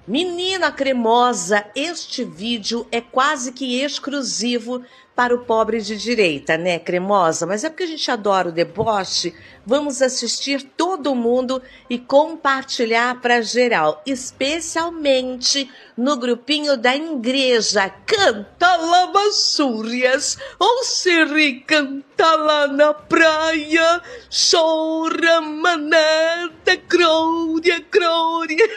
Menina cremosa, este vídeo é quase que exclusivo para o pobre de direita, né, cremosa? Mas é porque a gente adora o deboche. Vamos assistir todo mundo e compartilhar para geral, especialmente no grupinho da igreja. Canta lavassúrias, ou se canta lá na praia, chora manada, glória, glória.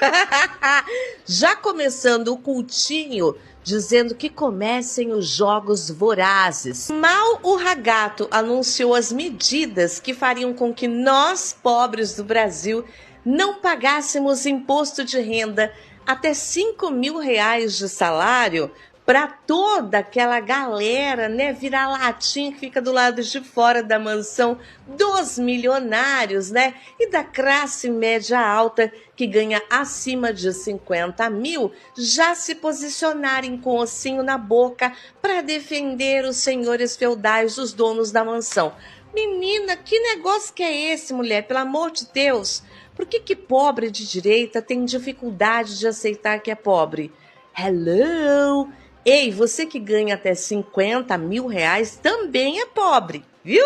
Já começando o cultinho, dizendo que comecem os jogos vorazes. Mal o Ragato anunciou as medidas que fariam com que nós, pobres do Brasil, não pagássemos imposto de renda até R$ 5.000 de salário para toda aquela galera, né, vira-latinha que fica do lado de fora da mansão dos milionários, né, e da classe média alta que ganha acima de 50 mil, já se posicionarem com o ossinho na boca para defender os senhores feudais, os donos da mansão. Menina, que negócio que é esse, mulher? Pelo amor de Deus! Por que pobre de direita tem dificuldade de aceitar que é pobre? Hello! Ei, você que ganha até R$ 50.000 também é pobre, viu?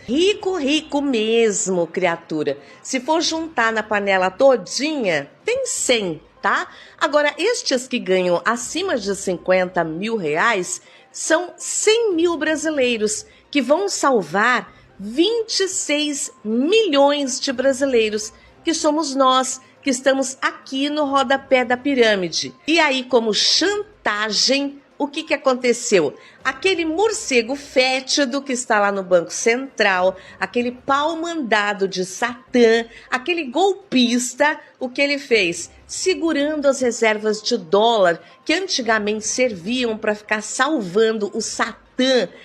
Rico, rico mesmo, criatura. Se for juntar na panela todinha, tem 100, tá? Agora, estes que ganham acima de R$ 50.000 são 100 mil brasileiros que vão salvar 26 milhões de brasileiros, que somos nós, que estamos aqui no rodapé da pirâmide. E aí, como chantagem, o que aconteceu? Aquele morcego fétido que está lá no Banco Central, aquele pau mandado de Satã, aquele golpista, o que ele fez? Segurando as reservas de dólar que antigamente serviam para ficar salvando o Satã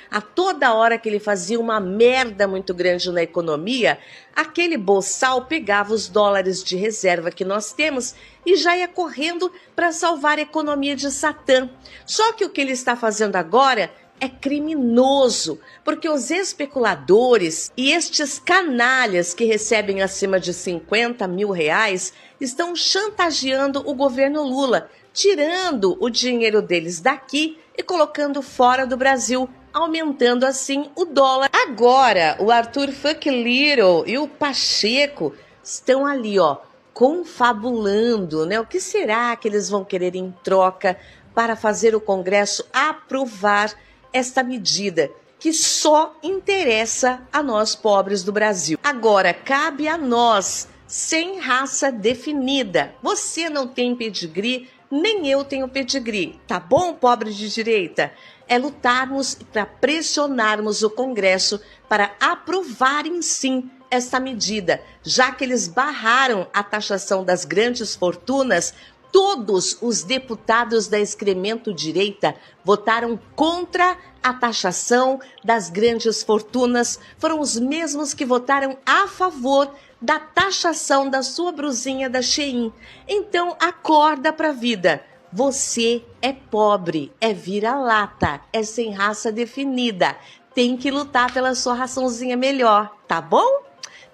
a toda hora que ele fazia uma merda muito grande na economia, aquele boçal pegava os dólares de reserva que nós temos e já ia correndo para salvar a economia de Satã. Só que o que ele está fazendo agora é criminoso, porque os especuladores e estes canalhas que recebem acima de R$ 50.000 estão chantageando o governo Lula, tirando o dinheiro deles daqui e colocando fora do Brasil, aumentando assim o dólar. Agora, o Arthur Fuck Little e o Pacheco estão ali, ó, confabulando, né? O que será que eles vão querer em troca para fazer o Congresso aprovar esta medida que só interessa a nós pobres do Brasil? Agora, cabe a nós, sem raça definida. Você não tem pedigree, nem eu tenho pedigree, tá bom, pobre de direita? É lutarmos para pressionarmos o Congresso para aprovarem sim esta medida, já que eles barraram a taxação das grandes fortunas. Todos os deputados da excremento-direita votaram contra a taxação das grandes fortunas, foram os mesmos que votaram a favor da taxação da sua brusinha da Shein. Então, acorda pra vida. Você é pobre, é vira-lata, é sem raça definida. Tem que lutar pela sua raçãozinha melhor, tá bom?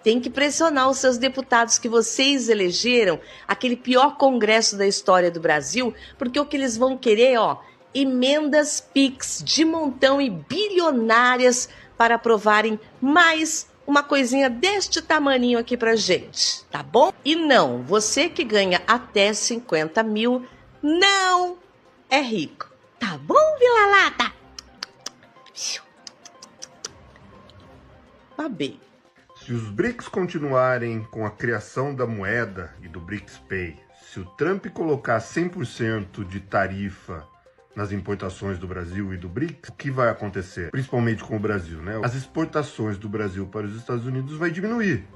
Tem que pressionar os seus deputados que vocês elegeram, aquele pior congresso da história do Brasil, porque o que eles vão querer, ó, emendas PIX de montão e bilionárias para aprovarem mais uma coisinha deste tamaninho aqui pra gente, tá bom? E não, você que ganha até 50 mil não é rico, tá bom, vira-lata? Babei. Se os BRICS continuarem com a criação da moeda e do BRICS Pay, se o Trump colocar 100% de tarifa nas importações do Brasil e do BRICS, o que vai acontecer? Principalmente com o Brasil, né? As exportações do Brasil para os Estados Unidos vai diminuir,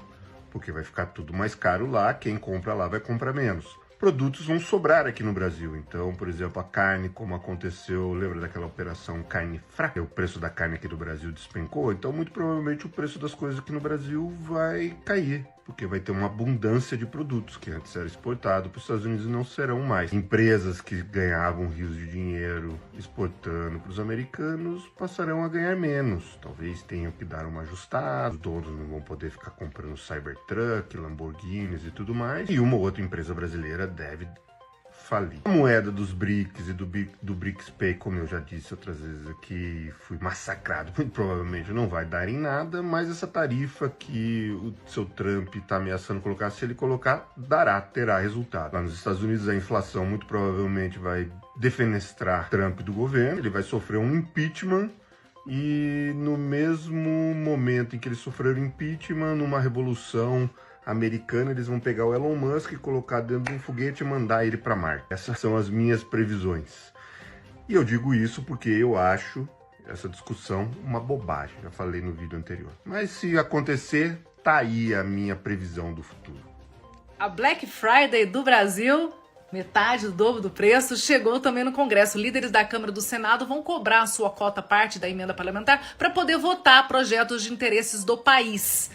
porque vai ficar tudo mais caro lá, quem compra lá vai comprar menos. Produtos vão sobrar aqui no Brasil. Então, por exemplo, a carne, como aconteceu, lembra daquela operação carne fraca? O preço da carne aqui do Brasil despencou, então muito provavelmente o preço das coisas aqui no Brasil vai cair. porque vai ter uma abundância de produtos que antes era exportado para os Estados Unidos e não serão mais. Empresas que ganhavam rios de dinheiro exportando para os americanos passarão a ganhar menos. Talvez tenham que dar uma ajustada, os donos não vão poder ficar comprando Cybertruck, Lamborghinis e tudo mais. E uma ou outra empresa brasileira deve falir. A moeda dos BRICS e do BRICS Pay, como eu já disse outras vezes aqui, fui massacrado, muito provavelmente não vai dar em nada, mas essa tarifa que o seu Trump está ameaçando colocar, se ele colocar, terá resultado. Lá nos Estados Unidos a inflação muito provavelmente vai defenestrar Trump do governo, ele vai sofrer um impeachment. E no mesmo momento em que eles sofreram impeachment, numa revolução americana, eles vão pegar o Elon Musk e colocar dentro de um foguete e mandar ele para Marte. Essas são as minhas previsões. E eu digo isso porque eu acho essa discussão uma bobagem, já falei no vídeo anterior. Mas se acontecer, tá aí a minha previsão do futuro. A Black Friday do Brasil, metade do dobro do preço, chegou também no Congresso. Líderes da Câmara e do Senado vão cobrar a sua cota parte da emenda parlamentar para poder votar projetos de interesses do país.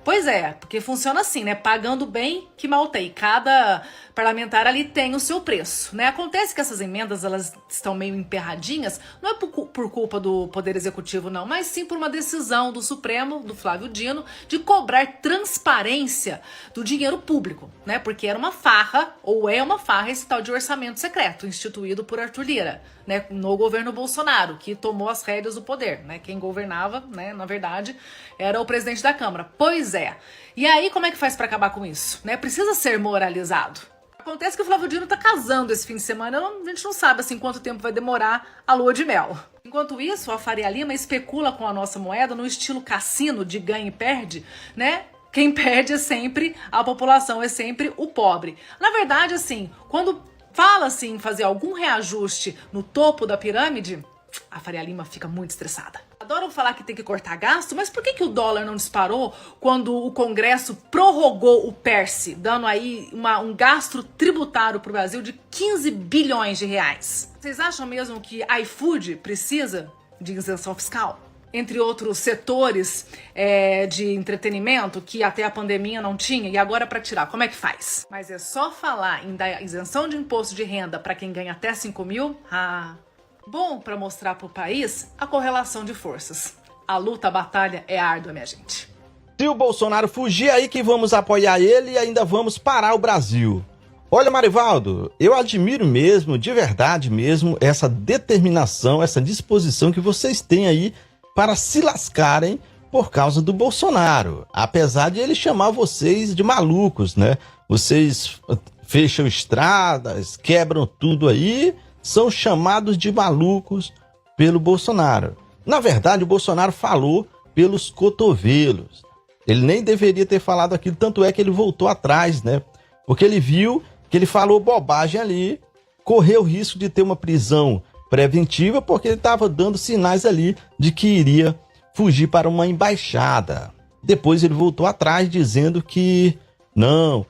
Pois é, porque funciona assim, né? Pagando bem que mal tem. Cada parlamentar ali tem o seu preço, né? Acontece que essas emendas, elas estão meio emperradinhas, não é por culpa do Poder Executivo, não, mas sim por uma decisão do Supremo, do Flávio Dino, de cobrar transparência do dinheiro público, né? Porque era uma farra, ou é uma farra, esse tal de orçamento secreto, instituído por Arthur Lira, né? No governo Bolsonaro, que tomou as rédeas do poder, né? Quem governava, né? Na verdade, era o presidente da Câmara. Pois é. E aí, como é que faz para acabar com isso, né? Precisa ser moralizado. Acontece que o Flávio Dino tá casando esse fim de semana, a gente não sabe assim quanto tempo vai demorar a lua de mel. Enquanto isso, a Faria Lima especula com a nossa moeda no estilo cassino de ganha e perde, né? Quem perde é sempre a população, é sempre o pobre. Na verdade, assim, quando fala assim em fazer algum reajuste no topo da pirâmide, a Faria Lima fica muito estressada. Adoram falar que tem que cortar gasto, mas por que o dólar não disparou quando o Congresso prorrogou o PERSE, dando aí um gasto tributário para o Brasil de 15 bilhões de reais? Vocês acham mesmo que iFood precisa de isenção fiscal? Entre outros setores de entretenimento que até a pandemia não tinha, e agora para tirar, como é que faz? Mas é só falar em dar isenção de imposto de renda para quem ganha até 5 mil? Bom para mostrar para o país a correlação de forças. A luta, a batalha é árdua, minha gente. Se o Bolsonaro fugir, aí que vamos apoiar ele e ainda vamos parar o Brasil. Olha, Marivaldo, eu admiro mesmo, de verdade mesmo, essa determinação, essa disposição que vocês têm aí para se lascarem por causa do Bolsonaro. Apesar de ele chamar vocês de malucos, né? Vocês fecham estradas, quebram tudo aí, são chamados de malucos pelo Bolsonaro. Na verdade, o Bolsonaro falou pelos cotovelos. Ele nem deveria ter falado aquilo, tanto é que ele voltou atrás, né? Porque ele viu que ele falou bobagem ali, correu o risco de ter uma prisão preventiva, porque ele estava dando sinais ali de que iria fugir para uma embaixada. Depois ele voltou atrás dizendo que não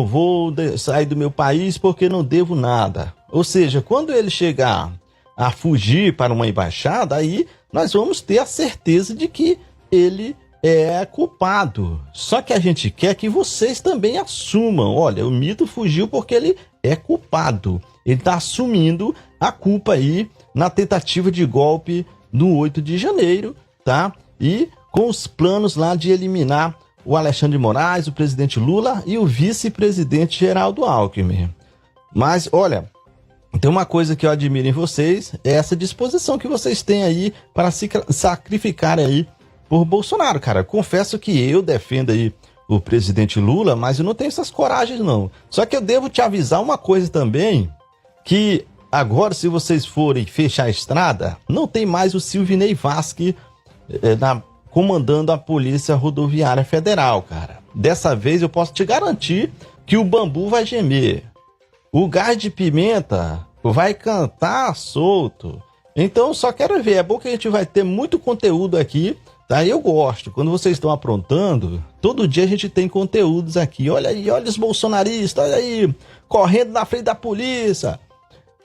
vou sair do meu país porque não devo nada. Ou seja, quando ele chegar a fugir para uma embaixada, aí nós vamos ter a certeza de que ele é culpado. Só que a gente quer que vocês também assumam. Olha, o Mito fugiu porque ele é culpado. Ele está assumindo a culpa aí na tentativa de golpe no 8 de janeiro, tá? E com os planos lá de eliminar o Alexandre de Moraes, o presidente Lula e o vice-presidente Geraldo Alckmin. Mas, olha, tem uma coisa que eu admiro em vocês, é essa disposição que vocês têm aí para se sacrificarem aí por Bolsonaro, cara. Confesso que eu defendo aí o presidente Lula, mas eu não tenho essas coragens, não. Só que eu devo te avisar uma coisa também, que agora, se vocês forem fechar a estrada, não tem mais o Silvinei Vasque comandando a Polícia Rodoviária Federal, cara. Dessa vez eu posso te garantir que o bambu vai gemer. O gás de pimenta vai cantar solto. Então, só quero ver. É bom que a gente vai ter muito conteúdo aqui, tá? Eu gosto. Quando vocês estão aprontando, todo dia a gente tem conteúdos aqui. Olha aí, olha os bolsonaristas, olha aí, correndo na frente da polícia.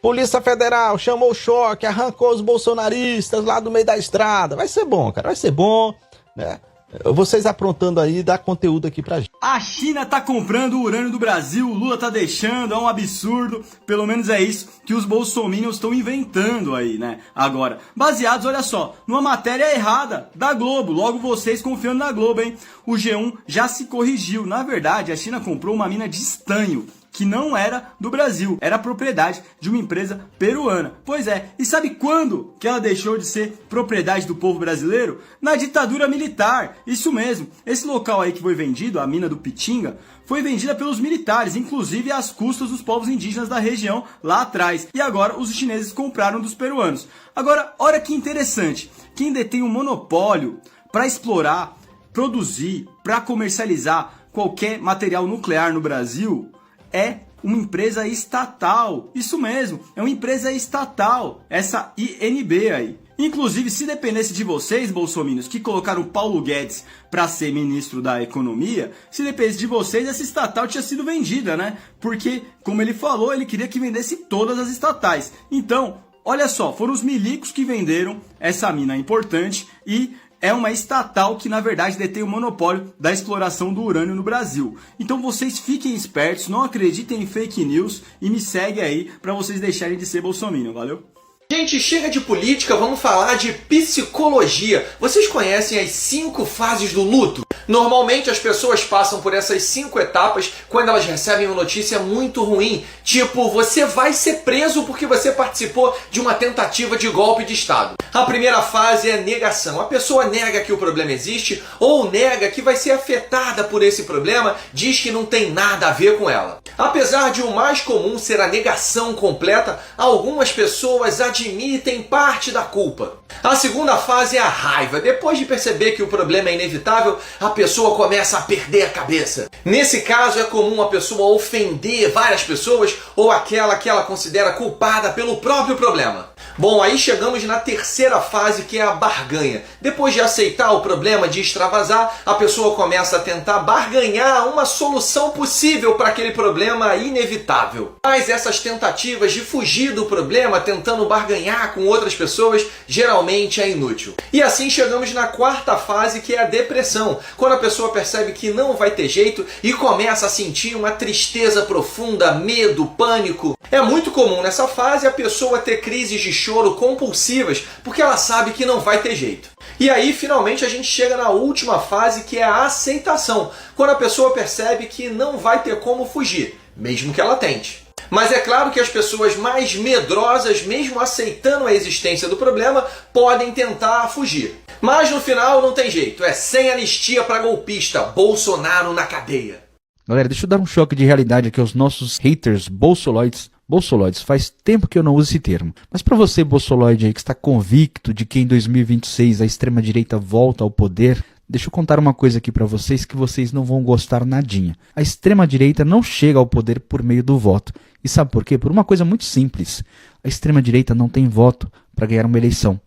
Polícia Federal chamou o choque, arrancou os bolsonaristas lá do meio da estrada. Vai ser bom, cara, vai ser bom, né? Vocês aprontando aí, dá conteúdo aqui pra gente. A China tá comprando o urânio do Brasil, o Lula tá deixando, é um absurdo. Pelo menos é isso que os bolsominions estão inventando aí, né? Agora, baseados, olha só, numa matéria errada da Globo. Logo vocês confiando na Globo, hein? O G1 já se corrigiu. Na verdade, a China comprou uma mina de estanho, que não era do Brasil, era propriedade de uma empresa peruana. Pois é, e sabe quando que ela deixou de ser propriedade do povo brasileiro? Na ditadura militar, isso mesmo. Esse local aí que foi vendido, a mina do Pitinga, foi vendida pelos militares, inclusive às custas dos povos indígenas da região lá atrás. E agora os chineses compraram dos peruanos. Agora, olha que interessante, quem detém um monopólio para explorar, produzir, para comercializar qualquer material nuclear no Brasil é uma empresa estatal. Isso mesmo, é uma empresa estatal, essa INB aí. Inclusive, se dependesse de vocês, bolsominions, que colocaram Paulo Guedes para ser ministro da Economia, se dependesse de vocês, essa estatal tinha sido vendida, né? Porque, como ele falou, ele queria que vendesse todas as estatais. Então, olha só, foram os milicos que venderam essa mina importante e é uma estatal que, na verdade, detém o monopólio da exploração do urânio no Brasil. Então vocês fiquem espertos, não acreditem em fake news e me seguem aí para vocês deixarem de ser bolsominion, valeu? Gente, chega de política, vamos falar de psicologia. Vocês conhecem as 5 fases do luto? Normalmente as pessoas passam por essas 5 etapas quando elas recebem uma notícia muito ruim. Tipo, você vai ser preso porque você participou de uma tentativa de golpe de Estado. A primeira fase é negação. A pessoa nega que o problema existe ou nega que vai ser afetada por esse problema, diz que não tem nada a ver com ela. Apesar de o mais comum ser a negação completa, algumas pessoas admitem parte da culpa. A segunda fase é a raiva. Depois de perceber que o problema é inevitável, a pessoa começa a perder a cabeça. Nesse caso, é comum a pessoa ofender várias pessoas ou aquela que ela considera culpada pelo próprio problema. Bom, aí chegamos na terceira fase, que é a barganha. Depois de aceitar o problema, de extravasar, a pessoa começa a tentar barganhar uma solução possível para aquele problema inevitável. Mas essas tentativas de fugir do problema, tentando barganhar com outras pessoas, geralmente é inútil. E assim chegamos na quarta fase, que é a depressão, quando a pessoa percebe que não vai ter jeito e começa a sentir uma tristeza profunda, medo, pânico. É muito comum nessa fase a pessoa ter crises de choro compulsivas, porque ela sabe que não vai ter jeito. E aí, finalmente, a gente chega na última fase, que é a aceitação, quando a pessoa percebe que não vai ter como fugir, mesmo que ela tente. Mas é claro que as pessoas mais medrosas, mesmo aceitando a existência do problema, podem tentar fugir. Mas no final não tem jeito, é sem anistia para golpista, Bolsonaro na cadeia. Galera, deixa eu dar um choque de realidade aqui aos nossos haters bolsoloides. Bolsoloides, faz tempo que eu não uso esse termo. Mas para você, bolsoloide aí, que está convicto de que em 2026 a extrema-direita volta ao poder, deixa eu contar uma coisa aqui para vocês que vocês não vão gostar nadinha. A extrema-direita não chega ao poder por meio do voto. E sabe por quê? Por uma coisa muito simples. A extrema-direita não tem voto para ganhar uma eleição.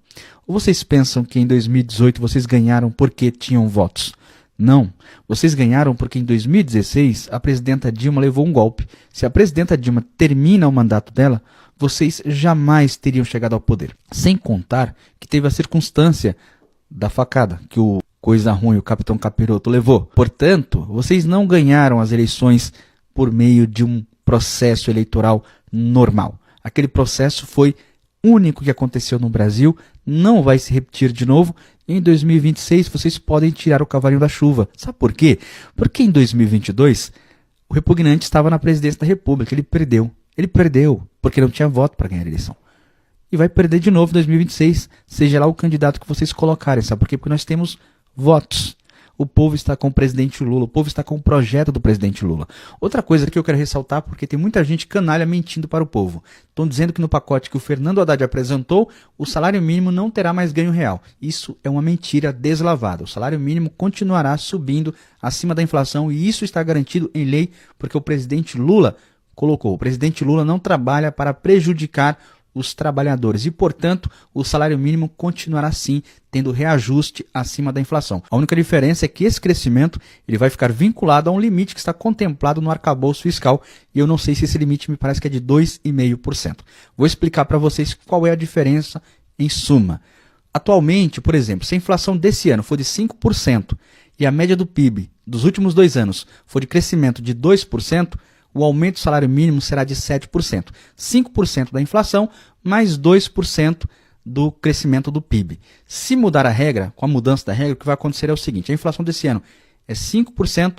Ou vocês pensam que em 2018 vocês ganharam porque tinham votos? Não, vocês ganharam porque em 2016 a presidenta Dilma levou um golpe. Se a presidenta Dilma termina o mandato dela, vocês jamais teriam chegado ao poder. Sem contar que teve a circunstância da facada, que o coisa ruim, o Capitão Capiroto, levou. Portanto, vocês não ganharam as eleições por meio de um processo eleitoral normal. Aquele processo foi único que aconteceu no Brasil, não vai se repetir de novo. Em 2026 vocês podem tirar o cavalinho da chuva. Sabe por quê? Porque em 2022 o repugnante estava na presidência da República. Ele perdeu. Ele perdeu porque não tinha voto para ganhar a eleição. E vai perder de novo em 2026, seja lá o candidato que vocês colocarem. Sabe por quê? Porque nós temos votos. O povo está com o presidente Lula, o povo está com o projeto do presidente Lula. Outra coisa que eu quero ressaltar, porque tem muita gente canalha mentindo para o povo. Estão dizendo que no pacote que o Fernando Haddad apresentou, o salário mínimo não terá mais ganho real. Isso é uma mentira deslavada. O salário mínimo continuará subindo acima da inflação e isso está garantido em lei, porque o presidente Lula colocou. O presidente Lula não trabalha para prejudicar os trabalhadores e, portanto, o salário mínimo continuará sim tendo reajuste acima da inflação. A única diferença é que esse crescimento ele vai ficar vinculado a um limite que está contemplado no arcabouço fiscal e eu não sei se esse limite me parece que é de 2,5%. Vou explicar para vocês qual é a diferença em suma. Atualmente, por exemplo, se a inflação desse ano for de 5% e a média do PIB dos últimos 2 anos for de crescimento de 2%, o aumento do salário mínimo será de 7%. 5% da inflação mais 2% do crescimento do PIB. Se mudar a regra, com a mudança da regra, o que vai acontecer é o seguinte: a inflação desse ano é 5%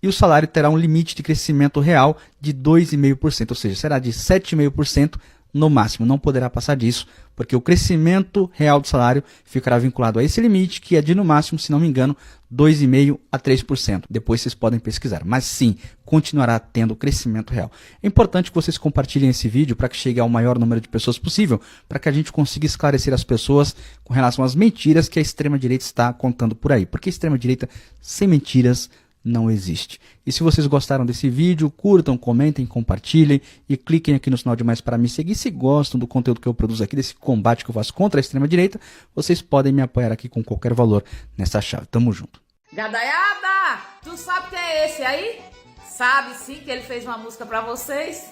e o salário terá um limite de crescimento real de 2,5%, ou seja, será de 7,5% no máximo, não poderá passar disso, porque o crescimento real do salário ficará vinculado a esse limite, que é de, no máximo, se não me engano, 2,5% a 3%. Depois vocês podem pesquisar. Mas sim, continuará tendo crescimento real. É importante que vocês compartilhem esse vídeo para que chegue ao maior número de pessoas possível, para que a gente consiga esclarecer as pessoas com relação às mentiras que a extrema-direita está contando por aí. Porque a extrema-direita, sem mentiras, não existe. E se vocês gostaram desse vídeo, curtam, comentem, compartilhem e cliquem aqui no sinal de mais para me seguir. Se gostam do conteúdo que eu produzo aqui, desse combate que eu faço contra a extrema-direita, vocês podem me apoiar aqui com qualquer valor nessa chave. Tamo junto. Gadaiada, tu sabe quem é esse aí? Sabe sim que ele fez uma música pra vocês?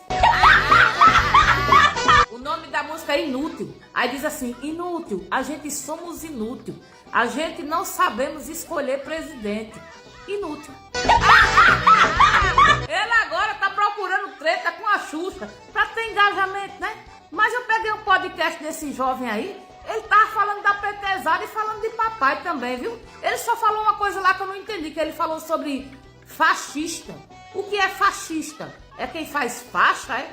O nome da música é Inútil. Aí diz assim: inútil, a gente somos inútil. A gente não sabemos escolher presidente. Inútil. Ele agora tá procurando treta com a Xuxa pra ter engajamento, né? Mas eu peguei um podcast desse jovem aí, ele tava falando da pretesada e falando de papai também, viu? Ele só falou uma coisa lá que eu não entendi, que ele falou sobre fascista. O que é fascista? É quem faz faixa, é?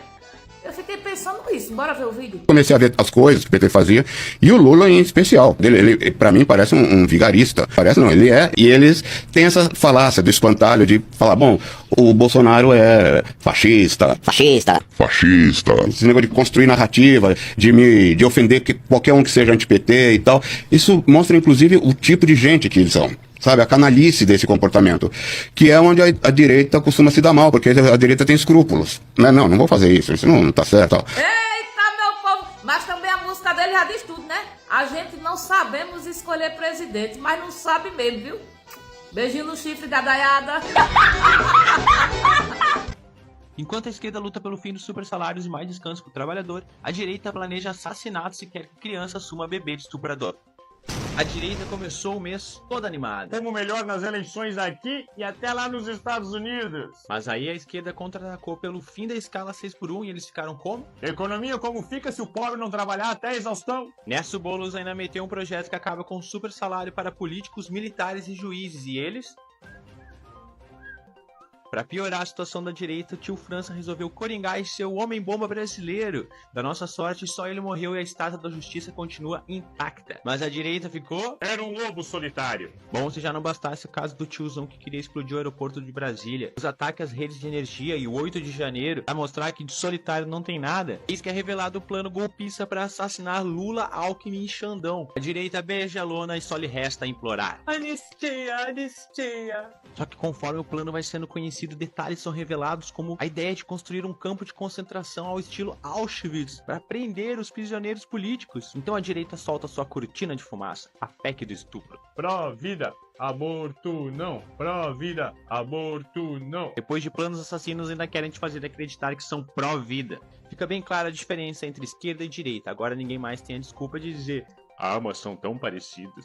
Eu fiquei pensando nisso. Bora ver o vídeo? Comecei a ver as coisas que o PT fazia, e o Lula em especial. Ele para mim, parece um vigarista. Parece não, ele é. E eles têm essa falácia do espantalho de falar, bom, o Bolsonaro é fascista. Esse negócio de construir narrativa, de ofender qualquer um que seja anti-PT e tal. Isso mostra, inclusive, o tipo de gente que eles são. Sabe, a canalice desse comportamento, que é onde a direita costuma se dar mal, porque a direita tem escrúpulos. Não vou fazer isso não tá certo. Ó. Eita, meu povo! Mas também a música dele já diz tudo, né? A gente não sabemos escolher presidente, mas não sabe mesmo, viu? Beijinho no chifre, gadaiada. Enquanto a esquerda luta pelo fim dos super salários e mais descanso para o trabalhador, a direita planeja assassinato se quer que criança assuma bebê de estuprador. A direita começou o mês toda animada. Temos melhor nas eleições aqui e até lá nos Estados Unidos. Mas aí a esquerda contra-atacou pelo fim da escala 6x1 e eles ficaram como? Economia como fica se o pobre não trabalhar até a exaustão? Nessa o Boulos ainda meteu um projeto que acaba com super salário para políticos, militares e juízes. E eles? Para piorar a situação da direita, o tio França resolveu coringar e ser o homem-bomba brasileiro. Da nossa sorte, só ele morreu e a estátua da justiça continua intacta. Mas a direita ficou... Era um lobo solitário. Bom, se já não bastasse o caso do tiozão que queria explodir o aeroporto de Brasília, os ataques às redes de energia e o 8 de janeiro, a mostrar que de solitário não tem nada, eis que é revelado o plano golpista para assassinar Lula, Alckmin e Xandão. A direita beija a lona e só lhe resta implorar: anistia, anistia. Só que conforme o plano vai sendo conhecido, detalhes são revelados, como a ideia de construir um campo de concentração ao estilo Auschwitz para prender os prisioneiros políticos. Então a direita solta sua cortina de fumaça, a PEC do estupro. Pró-vida, aborto não. Pró-vida, aborto não. Depois de planos assassinos, ainda querem te fazer acreditar que são pró-vida. Fica bem clara a diferença entre esquerda e direita. Agora ninguém mais tem a desculpa de dizer: ah, mas são tão parecidos.